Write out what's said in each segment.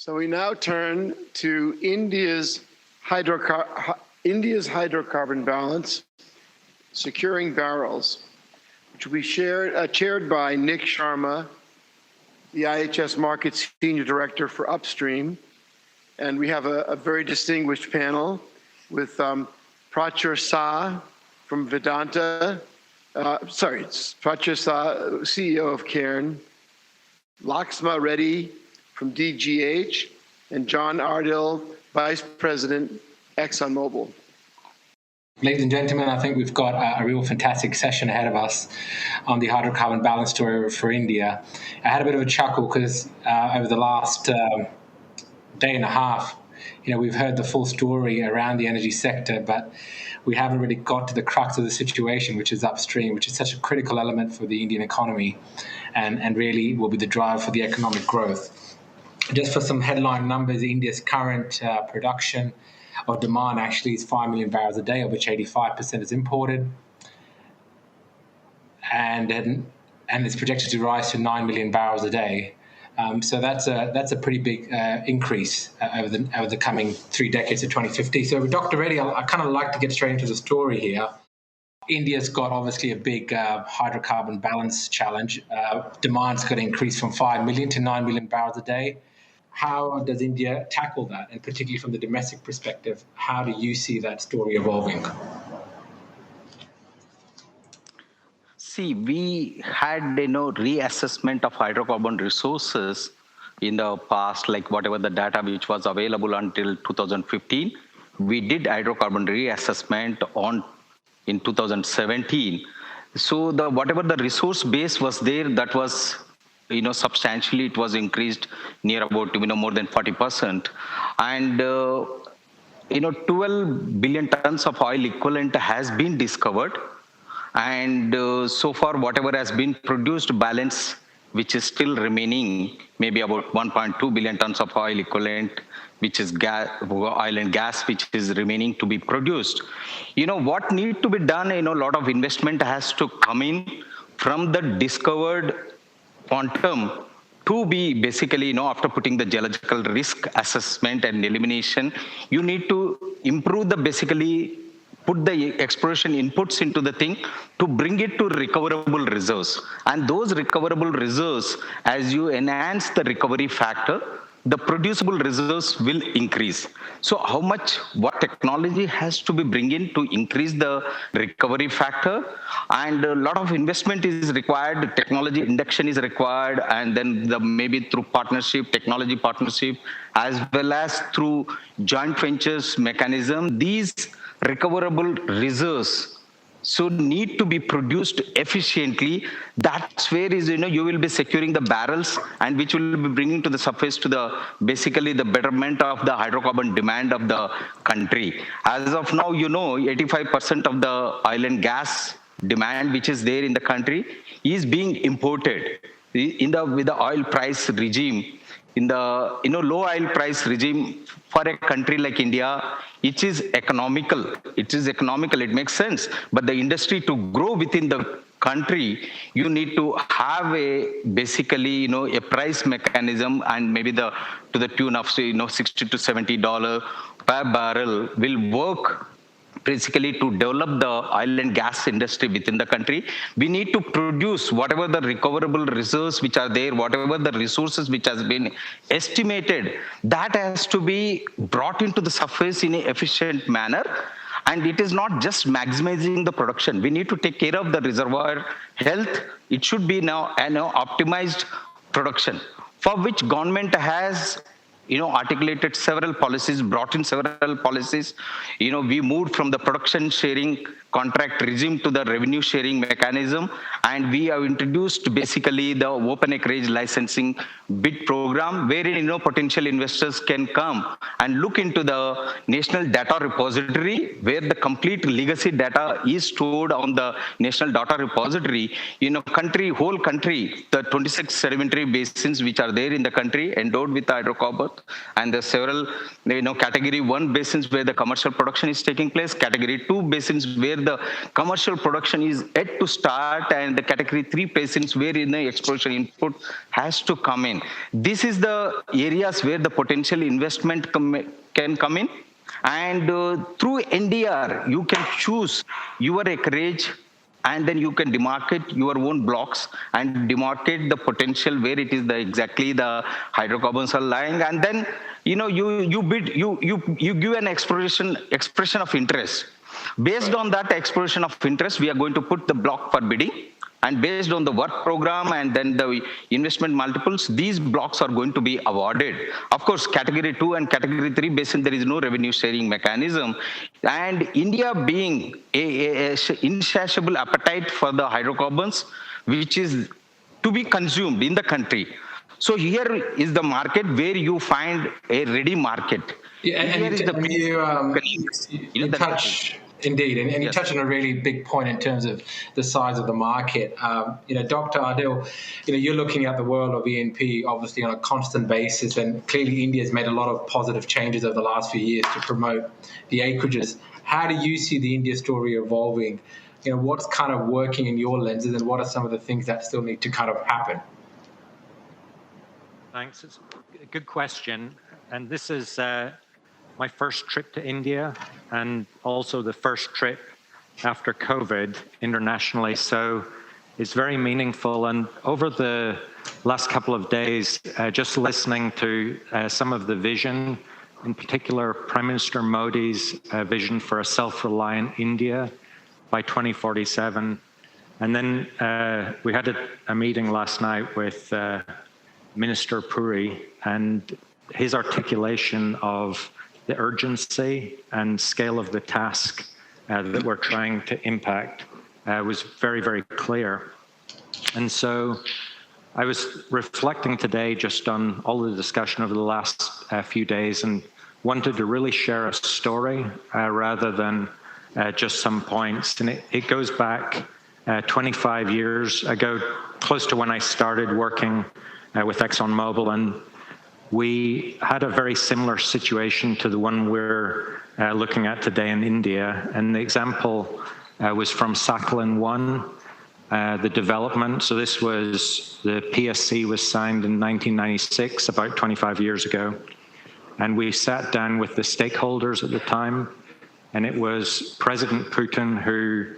So we now turn to India's hydrocarbon balance, securing barrels, which will be chaired by Nick Sharma, the IHS Markets Senior Director for Upstream. And we have a very distinguished panel with Prachur Sah from Vedanta, Prachur Sah, CEO of Cairn, Laxma Reddy from DGH, and John Ardil, Vice President, ExxonMobil. Ladies and gentlemen, I think we've got a real fantastic session ahead of us on the hydrocarbon balance story for India. I had a bit of a chuckle because over the last day and a half, we've heard the full story around the energy sector, but we haven't really got to the crux of the situation, which is upstream, which is such a critical element for the Indian economy and really will be the drive for the economic growth. Just for some headline numbers, India's current production or demand actually is 5 million barrels a day, of which 85% is imported, and it's projected to rise to 9 million barrels a day. So that's a pretty big increase over the coming 3 decades to 2050. So, Dr. Reddy, I kind of like to get straight into the story here. India's got obviously a big hydrocarbon balance challenge. Demand's going to increase from 5 million to 9 million barrels a day. How does India tackle that? And particularly from the domestic perspective, how do you see that story evolving? See, we had reassessment of hydrocarbon resources in the past, like whatever the data which was available until 2015. We did hydrocarbon reassessment in 2017. So whatever the resource base was there, that was substantially, it was increased near about more than 40%, and 12 billion tons of oil equivalent has been discovered, and so far whatever has been produced balance, which is still remaining, maybe about 1.2 billion tons of oil equivalent, which is oil and gas, which is remaining to be produced. What need to be done, a lot of investment has to come in from the discovered quantum to be basically, after putting the geological risk assessment and elimination, you need to improve put the exploration inputs into the thing to bring it to recoverable reserves. And those recoverable reserves, as you enhance the recovery factor, the producible reserves will increase. So what technology has to be bring in to increase the recovery factor? And a lot of investment is required, technology induction is required, and then maybe through technology partnership, as well as through joint ventures mechanism, these recoverable reserves need to be produced efficiently. That's where you will be securing the barrels, and which will be bringing to the surface to the betterment of the hydrocarbon demand of the country. As of now, 85% of the oil and gas demand which is there in the country is being imported. With the oil price regime, in the low oil price regime for a country like India, it is economical. It makes sense. But the industry to grow within the country, you need to have a price mechanism, and maybe to the tune of $60 to $70 per barrel will work basically to develop the oil and gas industry within the country. We need to produce whatever the recoverable reserves which are there, whatever the resources which has been estimated, that has to be brought into the surface in an efficient manner. And it is not just maximizing the production. We need to take care of the reservoir health. It should be now an optimized production, for which government has articulated several policies, brought in several policies. We moved from the production sharing contract regime to the revenue sharing mechanism, and we have introduced basically the open acreage licensing bid program, wherein potential investors can come and look into the national data repository, where the complete legacy data is stored on the national data repository. Whole country, the 26 sedimentary basins which are there in the country endowed with hydrocarbon, And there are several, category 1 basins where the commercial production is taking place, category 2 basins where the commercial production is yet to start, and the category 3 basins where the exploration input has to come in. This is the areas where the potential investment can come in. And through NDR, you can choose your acreage, and then you can demarcate your own blocks and demarcate the potential where it is exactly the hydrocarbons are lying. And then, you give an expression of interest. Based on that expression of interest, we are going to put the block for bidding. And based on the work program and then the investment multiples, these blocks are going to be awarded. Of course, category 2 and category 3 basin, there is no revenue sharing mechanism. And India being a insatiable appetite for the hydrocarbons, which is to be consumed in the country. So here is the market where you find a ready market. Yeah, you touch. Indeed, and you touch on a really big point in terms of the size of the market. Dr. Adil, you're looking at the world of E&P obviously on a constant basis, and clearly India's made a lot of positive changes over the last few years to promote the acreages. How do you see the India story evolving? What's kind of working in your lenses, and what are some of the things that still need to kind of happen? Thanks. It's a good question, and this is my first trip to India and also the first trip after COVID internationally. So it's very meaningful. And over the last couple of days, just listening to some of the vision, in particular, Prime Minister Modi's vision for a self-reliant India by 2047. And then we had a meeting last night with Minister Puri, and his articulation of the urgency and scale of the task that we're trying to impact was very, very clear. And so I was reflecting today just on all the discussion over the last few days and wanted to really share a story rather than just some points. And it goes back 25 years ago, close to when I started working with ExxonMobil, and we had a very similar situation to the one we're looking at today in India. And the example was from Sakhalin 1, the development. So this was, the PSC was signed in 1996, about 25 years ago. And we sat down with the stakeholders at the time, and it was President Putin who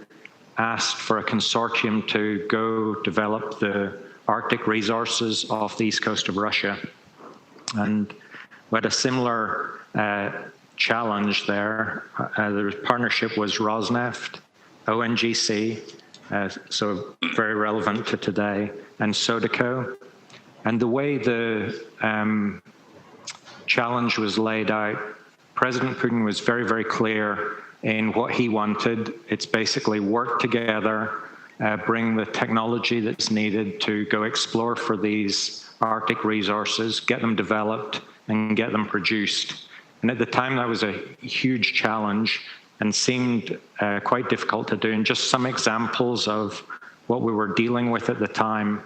asked for a consortium to go develop the Arctic resources off the east coast of Russia. And we had a similar challenge there. The partnership was Rosneft, ONGC, so very relevant to today, and Sodeco. And the way the challenge was laid out, President Putin was very, very clear in what he wanted. It's basically work together, bring the technology that's needed to go explore for these Arctic resources, get them developed, and get them produced. And at the time, that was a huge challenge and seemed quite difficult to do. And just some examples of what we were dealing with at the time.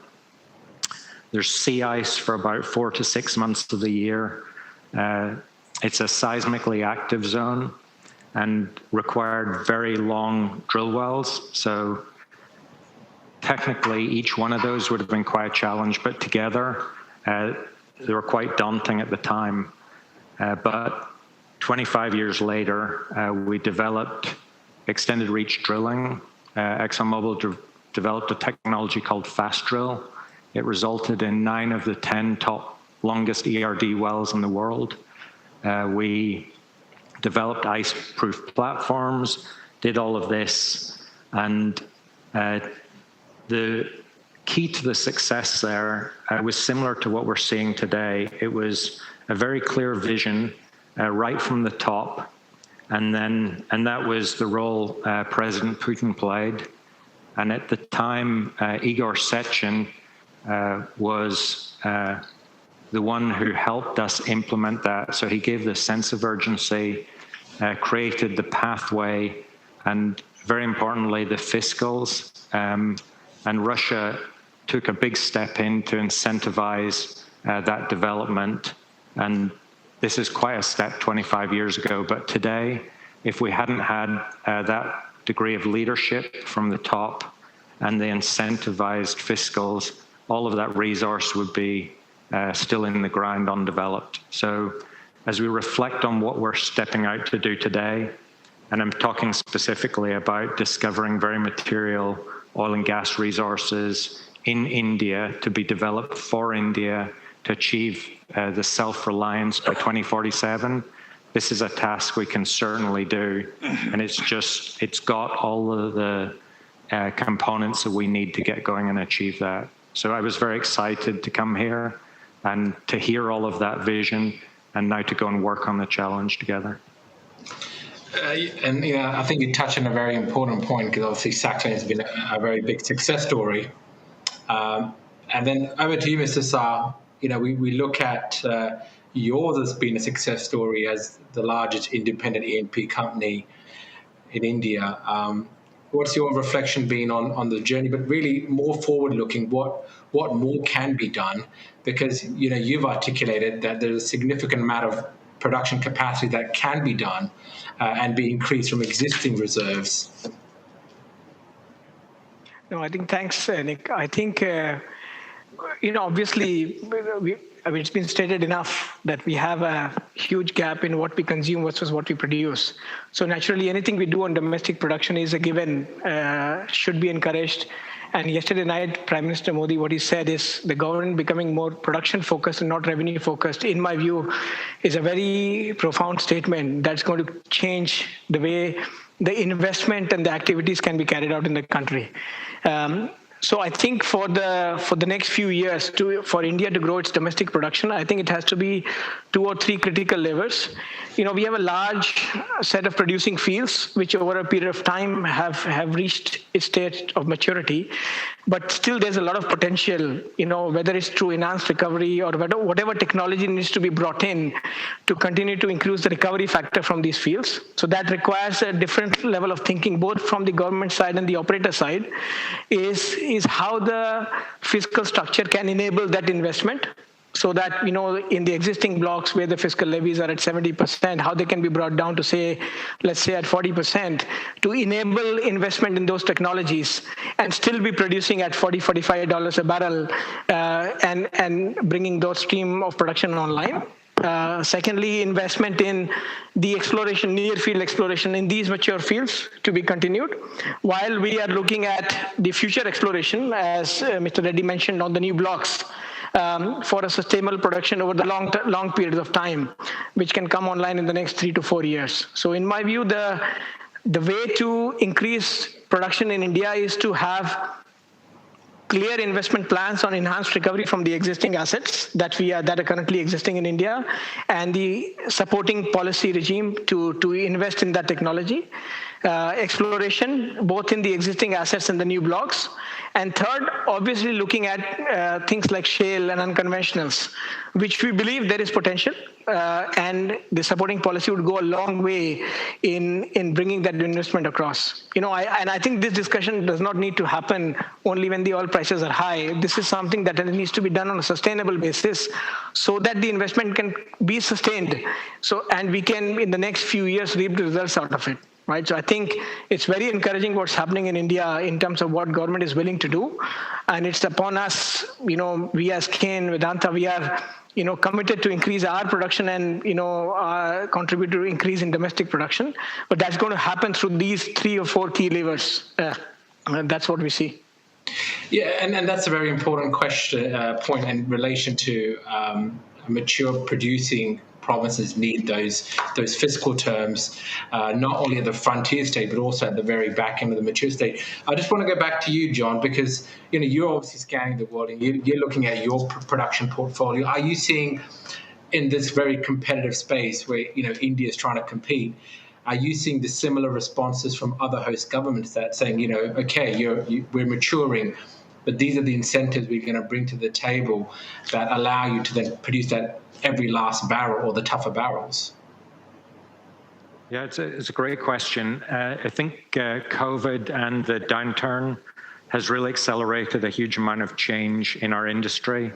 There's sea ice for about 4 to 6 months of the year. It's a seismically active zone and required very long drill wells. So technically, each one of those would have been quite a challenge, but together, they were quite daunting at the time. But 25 years later, we developed extended reach drilling. ExxonMobil developed a technology called Fast Drill. It resulted in 9 of the 10 top longest ERD wells in the world. We developed ice-proof platforms, did all of this, and the key to the success there was similar to what we're seeing today. It was a very clear vision right from the top, and that was the role President Putin played. And at the time, Igor Sechin was the one who helped us implement that. So he gave the sense of urgency, created the pathway, and very importantly, the fiscals. And Russia took a big step in to incentivize that development. And this is quite a step 25 years ago, but today, if we hadn't had that degree of leadership from the top and the incentivized fiscals, all of that resource would be still in the ground undeveloped. So as we reflect on what we're stepping out to do today, and I'm talking specifically about discovering very material oil and gas resources in India to be developed for India to achieve the self-reliance by 2047, this is a task we can certainly do. And it's got all of the components that we need to get going and achieve that. So I was very excited to come here and to hear all of that vision, and now to go and work on the challenge together. And I think you touched on a very important point, because obviously Sakhalin has been a very big success story. And then over to you, Mr. Sah. We look at yours as being a success story as the largest independent E&P company in India. What's your reflection been on the journey, but really more forward-looking? What more can be done? Because you've articulated that there's a significant amount of production capacity that can be done and be increased from existing reserves. No, I think thanks, Nick. I think obviously, it's been stated enough that we have a huge gap in what we consume versus what we produce. So naturally, anything we do on domestic production is a given, should be encouraged. And yesterday night, Prime Minister Modi, what he said is the government becoming more production-focused and not revenue-focused, in my view, is a very profound statement that's going to change the way the investment and the activities can be carried out in the country. So I think for the next few years, for India to grow its domestic production, I think it has to be 2 or 3 critical levers. We have a large set of producing fields, which over a period of time have reached its state of maturity. But still there's a lot of potential, whether it's through enhanced recovery or whatever technology needs to be brought in to continue to increase the recovery factor from these fields. So that requires a different level of thinking, both from the government side and the operator side, is how the fiscal structure can enable that investment. So that, in the existing blocks where the fiscal levies are at 70%, how they can be brought down to let's say at 40%, to enable investment in those technologies and still be producing at $40-45 a barrel and bringing those stream of production online. Secondly, investment in the exploration, near field exploration in these mature fields to be continued, while we are looking at the future exploration, as Mr. Reddy mentioned, on the new blocks, for a sustainable production over the long periods of time, which can come online in the next 3 to 4 years. So in my view, the way to increase production in India is to have clear investment plans on enhanced recovery from the existing assets that are currently existing in India, and the supporting policy regime to invest in that technology. Exploration, both in the existing assets and the new blocks. And third, obviously looking at things like shale and unconventionals, which we believe there is potential, and the supporting policy would go a long way in bringing that investment across. I think this discussion does not need to happen only when the oil prices are high. This is something that needs to be done on a sustainable basis so that the investment can be sustained. And we can, in the next few years, reap the results out of it. Right, so I think it's very encouraging what's happening in India in terms of what government is willing to do, and it's upon us. We as Kane, Vedanta, we are committed to increase our production and contribute to increase in domestic production. But that's going to happen through these 3 or 4 key levers. And that's what we see. Yeah, and that's a very important point in relation to mature producing provinces need those fiscal terms, not only at the frontier state, but also at the very back end of the mature state. I just want to go back to you, John, because you're obviously scanning the world and you're looking at your production portfolio. Are you seeing in this very competitive space where India is trying to compete? Are you seeing the similar responses from other host governments that saying, okay, we're maturing, but these are the incentives we're going to bring to the table that allow you to then produce that every last barrel or the tougher barrels? Yeah, it's a great question. I think COVID and the downturn has really accelerated a huge amount of change in our industry.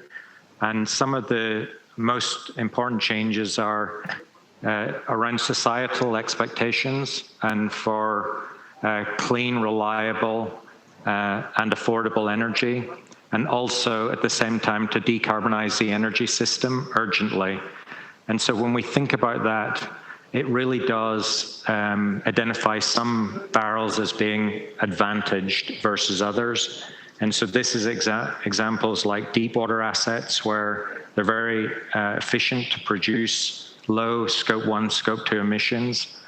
And some of the most important changes are around societal expectations and for clean, reliable, and affordable energy, and also at the same time to decarbonize the energy system urgently. And so when we think about that, it really does identify some barrels as being advantaged versus others. And so this is examples like deep water assets where they're very efficient to produce low Scope 1, Scope 2 emissions,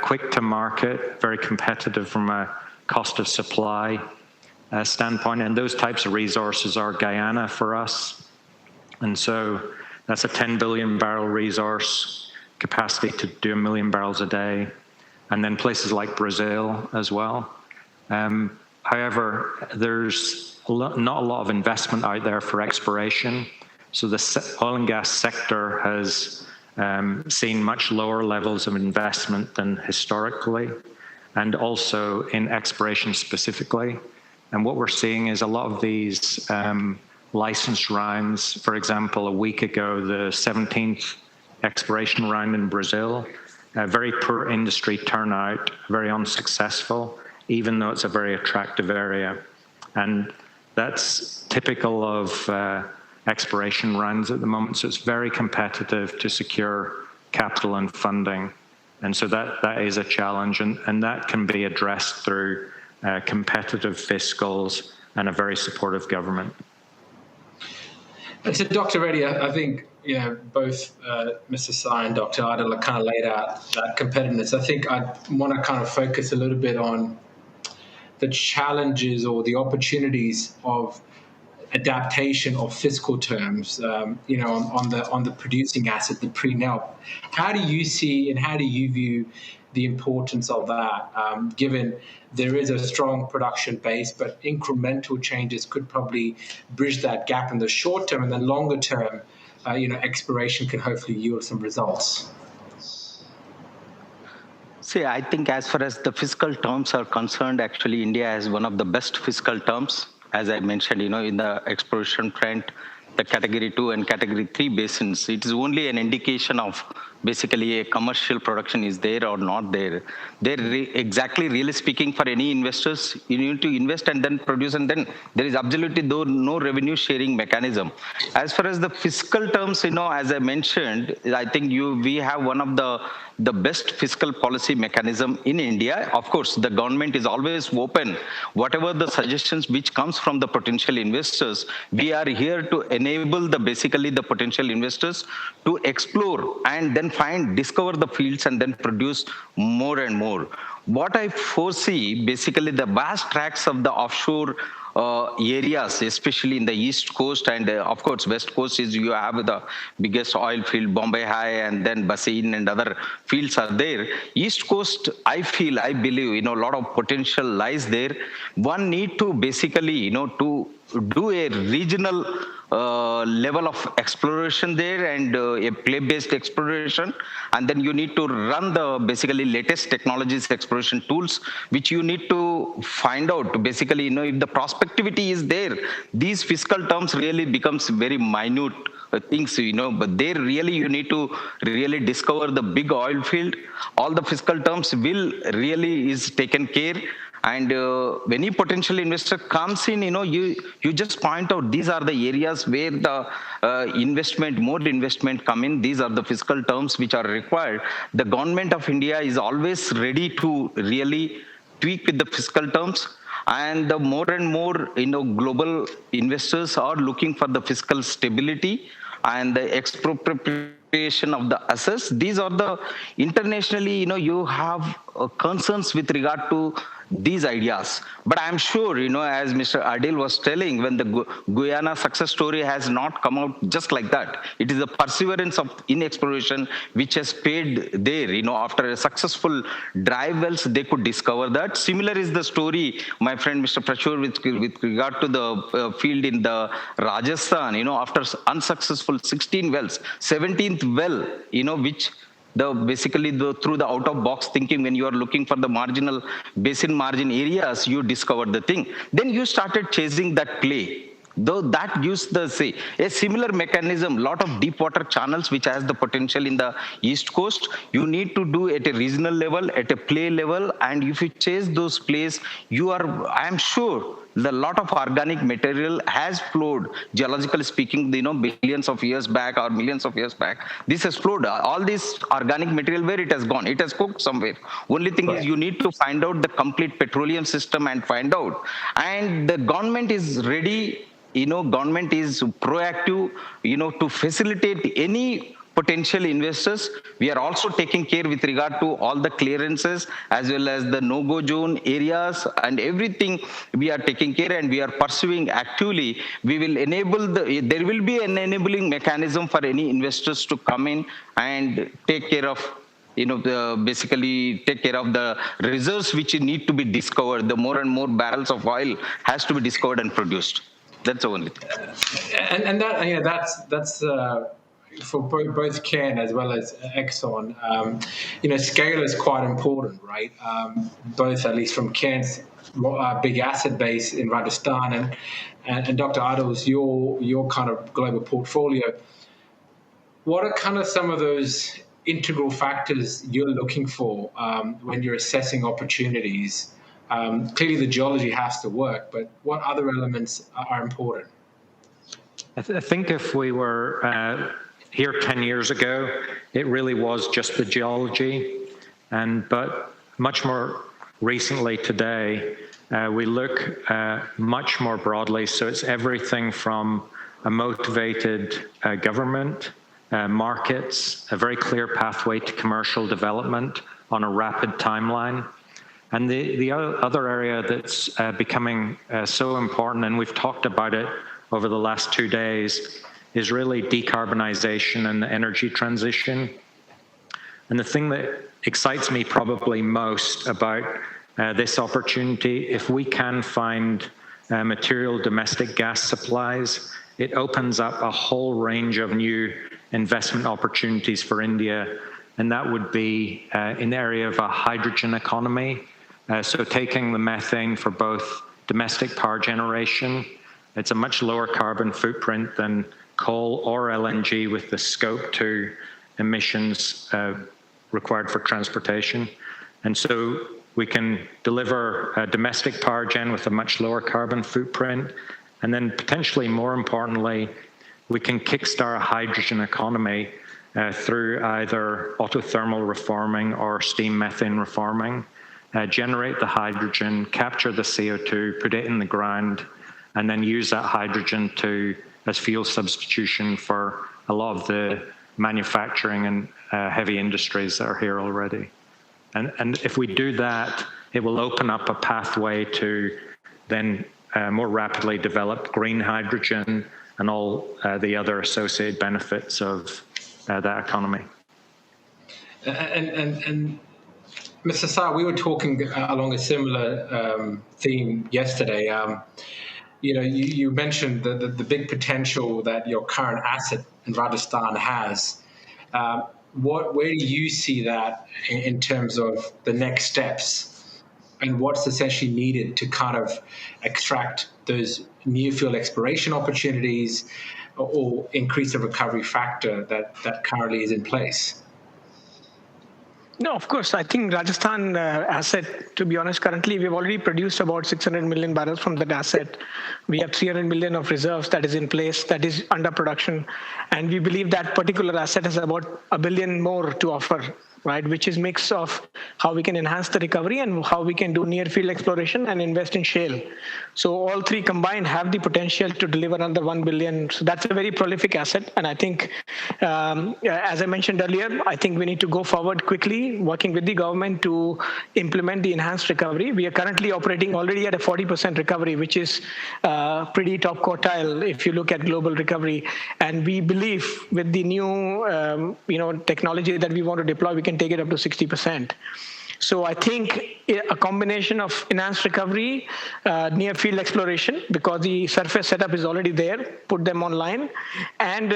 quick to market, very competitive from a cost of supply standpoint. And those types of resources are Guyana for us. And so that's a 10 billion barrel resource, capacity to do 1 million barrels a day. And then places like Brazil as well. However, there's not a lot of investment out there for exploration. So the oil and gas sector has seen much lower levels of investment than historically, and also in exploration specifically. And what we're seeing is a lot of these license rounds. For example, a week ago, the 17th exploration round in Brazil, very poor industry turnout, very unsuccessful, even though it's a very attractive area. And that's typical of exploration rounds at the moment. So it's very competitive to secure capital and funding. And so that is a challenge, and that can be addressed through competitive fiscals and a very supportive government. So, Dr. Reddy, I think both Mr. Sah and Dr. Adil kind of laid out that competitiveness. I think I want to kind of focus a little bit on the challenges or the opportunities of adaptation of fiscal terms, on the producing asset, the pre-NELP. How do you see and how do you view the importance of that, given there is a strong production base, but incremental changes could probably bridge that gap in the short term, and then longer term, exploration can hopefully yield some results? See, I think as far as the fiscal terms are concerned, actually India has one of the best fiscal terms. As I mentioned, in the exploration trend, the category 2 and category 3 basins, it is only an indication of basically a commercial production is there or not there. Exactly, really speaking, for any investors, you need to invest and then produce, and then there is absolutely no revenue sharing mechanism. As far as the fiscal terms, as I mentioned, I think we have one of the best fiscal policy mechanism in India. Of course, the government is always open. Whatever the suggestions which comes from the potential investors, we are here to enable basically the potential investors to explore and then discover the fields and then produce more and more. What I foresee, basically the vast tracts of the offshore areas, especially in the East Coast and of course West Coast, is you have the biggest oil field, Bombay High, and then Basin and other fields are there. East Coast, I believe, a lot of potential lies there. One need to basically, to do a regional level of exploration there and a play-based exploration, and then you need to run the basically latest technologies exploration tools, which you need to find out basically, if the prospectivity is there, these fiscal terms really becomes very minute things, but there really you need to really discover the big oil field. All the fiscal terms will really is taken care. And when any potential investor comes in, you just point out these are the areas where the more investment come in. These are the fiscal terms which are required. The government of India is always ready to really tweak with the fiscal terms. And the more and more, global investors are looking for the fiscal stability and the expropriation of the assets. These are the internationally, you have concerns with regard to these ideas. But I'm sure, as Mr. Adil was telling, when the Guyana success story has not come out just like that. It is the perseverance in exploration which has paid there. After a successful dry wells, they could discover that. Similar is the story, my friend Mr. Prachur, with regard to the field in the Rajasthan. After unsuccessful 16 wells, 17th well, which through the out-of-box thinking, when you are looking for the basin margin areas, you discovered the thing. Then you started chasing that play. though that gives the, say, a similar mechanism, lot of deep water channels which has the potential in the East Coast, you need to do at a regional level, at a play level, and if you chase those plays, you are, I am sure, the lot of organic material has flowed, geologically speaking, billions of years back or millions of years back. This has flowed. All this organic material, where it has gone? It has cooked somewhere. Only thing is you need to find out the complete petroleum system and find out. And the government is ready, government is proactive, to facilitate any potential investors. We are also taking care with regard to all the clearances as well as the no-go zone areas and everything we are taking care, and we are pursuing actively. We will enable there will be an enabling mechanism for any investors to come in and take care of basically take care of the reserves which need to be discovered. The more and more barrels of oil has to be discovered and produced. That's the only thing. And that, that's for both Ken as well as Exxon, scale is quite important, right? Both, at least from Ken's big asset base in Rajasthan and Dr. Adil's your kind of global portfolio. What are kind of some of those integral factors you're looking for when you're assessing opportunities? Clearly the geology has to work, but what other elements are important? I think if we were here 10 years ago, it really was just the geology, but much more recently today, we look much more broadly. So it's everything from a motivated government, markets, a very clear pathway to commercial development on a rapid timeline. And the other area that's becoming so important, and we've talked about it over the last 2 days, is really decarbonization and the energy transition. And the thing that excites me probably most about this opportunity, if we can find material domestic gas supplies, it opens up a whole range of new investment opportunities for India. And that would be in the area of a hydrogen economy. So taking the methane for both domestic power generation, it's a much lower carbon footprint than coal or LNG with the scope 2 emissions required for transportation. And so we can deliver domestic power gen with a much lower carbon footprint. And then potentially more importantly, we can kickstart a hydrogen economy through either autothermal reforming or steam methane reforming, generate the hydrogen, capture the CO2, put it in the ground, and then use that hydrogen as fuel substitution for a lot of the manufacturing and heavy industries that are here already. And if we do that, it will open up a pathway to then more rapidly develop green hydrogen and all the other associated benefits of that economy. And Mr. Sah, we were talking along a similar theme yesterday. You mentioned the big potential that your current asset in Rajasthan has. Where do you see that in terms of the next steps, and what's essentially needed to kind of extract those near field exploration opportunities or increase the recovery factor that currently is in place? No, of course. I think Rajasthan asset, to be honest, currently we've already produced about 600 million barrels from that asset. We have 300 million of reserves that is in place, that is under production. And we believe that particular asset has about 1 billion more to offer, right? Which is mix of how we can enhance the recovery and how we can do near field exploration and invest in shale. So all three combined have the potential to deliver another 1 billion. So that's a very prolific asset. And I think, as I mentioned earlier, I think we need to go forward quickly, working with the government to implement the enhanced recovery. We are currently operating already at a 40% recovery, which is pretty top quartile if you look at global recovery. And we believe with the new technology that we want to deploy, we can take it up to 60%. So I think a combination of enhanced recovery, near field exploration, because the surface setup is already there, put them online, and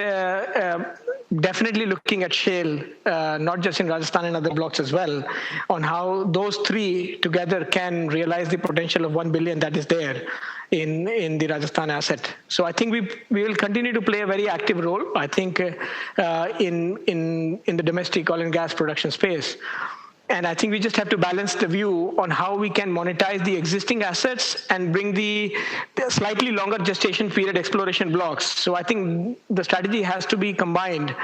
definitely looking at shale, not just in Rajasthan and other blocks as well, on how those three together can realize the potential of 1 billion that is there in the Rajasthan asset. So I think we will continue to play a very active role, I think, in the domestic oil and gas production space. And I think we just have to balance the view on how we can monetize the existing assets and bring the slightly longer gestation period exploration blocks. So I think the strategy has to be combined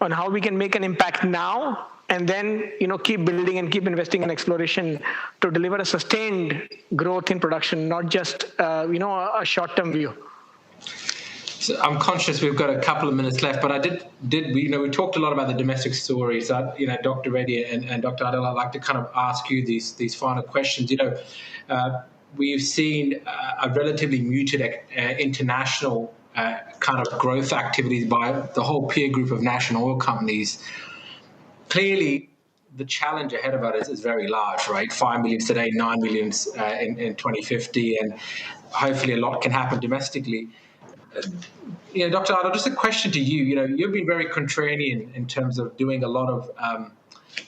on how we can make an impact now, and then keep building and keep investing in exploration to deliver a sustained growth in production, not just a short-term view. So I'm conscious we've got a couple of minutes left, but we talked a lot about the domestic story. So Dr. Reddy and Dr. Adil, I'd like to kind of ask you these final questions. We've seen a relatively muted international kind of growth activities by the whole peer group of national oil companies. Clearly, the challenge ahead of us is very large, right? 5 million today, 9 million in 2050, and hopefully a lot can happen domestically. Dr. Adil, just a question to you. You've been very contrarian in terms of doing a lot of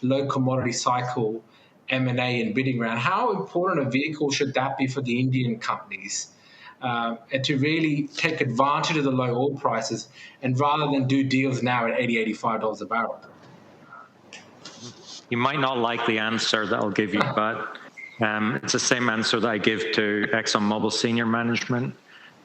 low commodity cycle M&A and bidding around. How important a vehicle should that be for the Indian companies and to really take advantage of the low oil prices, and rather than do deals now at $80, $85 a barrel? You might not like the answer that I'll give you, but it's the same answer that I give to ExxonMobil senior management.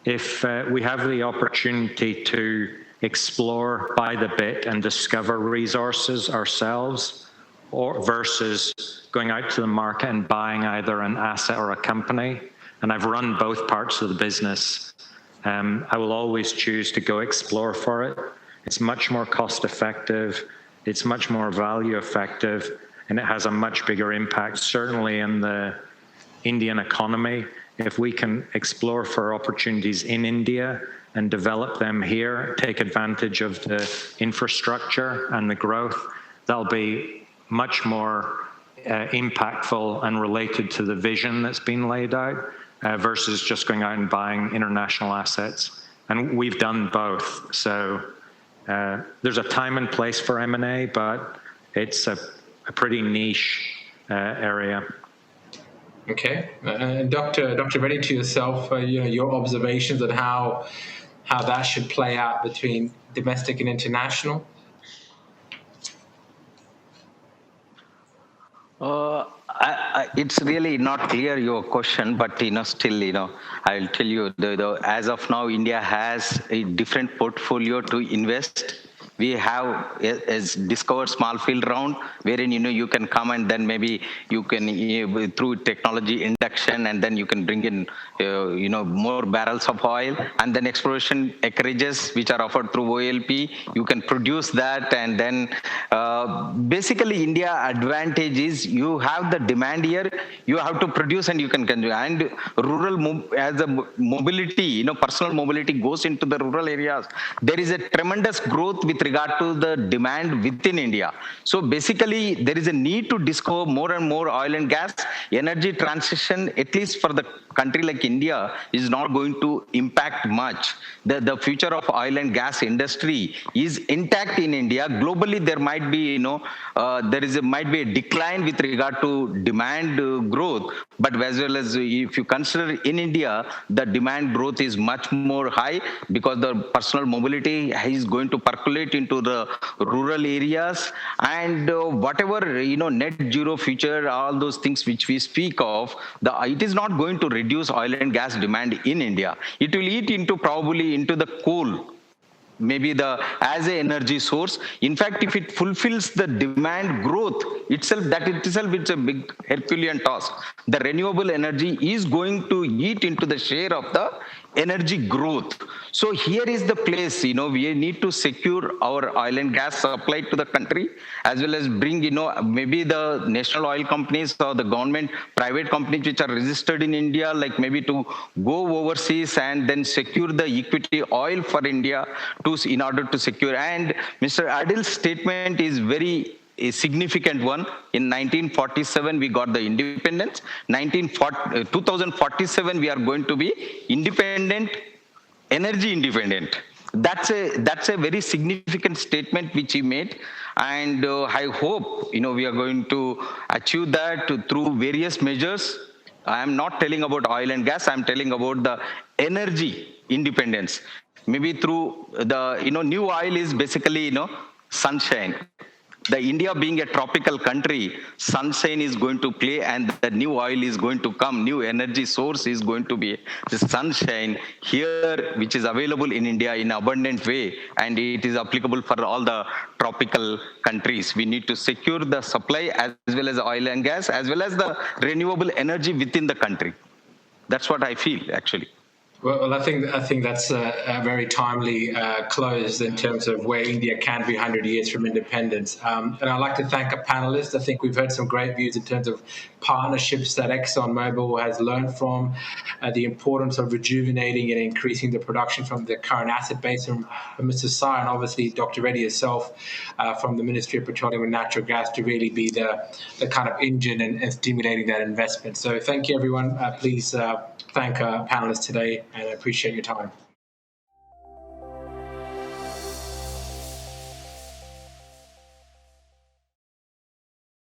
If we have the opportunity to explore by the bit and discover resources ourselves, versus going out to the market and buying either an asset or a company, and I've run both parts of the business, I will always choose to go explore for it. It's much more cost effective, it's much more value effective, and it has a much bigger impact, certainly in the Indian economy. If we can explore for opportunities in India and develop them here, take advantage of the infrastructure and the growth, that'll be much more impactful and related to the vision that's been laid out versus just going out and buying international assets. And we've done both. So there's a time and place for M&A, but it's a pretty niche area. Okay, and Dr. Reddy, to yourself, your observations on how that should play out between domestic and international. It's really not clear, your question, but still, I'll tell you, as of now, India has a different portfolio to invest. We have discovered small field round, wherein you can come and then maybe you can through technology induction, and then you can bring in more barrels of oil, and then exploration acreages which are offered through OLP. You can produce that, and then basically India advantage is you have the demand here, you have to produce and you can consume. And rural as a mobility, personal mobility goes into the rural areas. There is a tremendous growth with regard to the demand within India. So basically, there is a need to discover more and more oil and gas. Energy transition, at least for the country like India, is not going to impact much. The future of oil and gas industry is intact in India. Globally, there might be, might be a decline with regard to demand growth. But as well as if you consider in India, the demand growth is much more high because the personal mobility is going to percolate into the rural areas, and whatever net zero future, all those things which we speak of, it is not going to reduce oil and gas demand in India. It will eat into probably into the coal, maybe as an energy source. In fact, if it fulfills the demand growth itself, it's a big Herculean task. The renewable energy is going to eat into the share of the energy growth. So here is the place, we need to secure our oil and gas supply to the country, as well as bring, maybe the national oil companies or the government private companies which are registered in India, like maybe to go overseas and then secure the equity oil for India in order to secure. And Mr. Adil's statement is very a significant one. In 1947, we got the independence. 2047, we are going to be independent, energy independent. That's a very significant statement which he made, and I hope we are going to achieve that through various measures. I am not telling about oil and gas. I am telling about the energy independence. Maybe through the new oil is basically sunshine. The India being a tropical country, sunshine is going to play, and the new oil is going to come. New energy source is going to be the sunshine here, which is available in India in abundant way, and it is applicable for all the tropical countries. We need to secure the supply as well as oil and gas, as well as the renewable energy within the country. That's what I feel, actually. Well, I think that's a very timely close in terms of where India can be 100 years from independence. And I'd like to thank our panelists. I think we've heard some great views in terms of partnerships that ExxonMobil has learned from, the importance of rejuvenating and increasing the production from the current asset base from Mr. Sah, and obviously Dr. Reddy herself from the Ministry of Petroleum and Natural Gas to really be the kind of engine and stimulating that investment. So thank you, everyone. Please thank our panelists today, and I appreciate your time.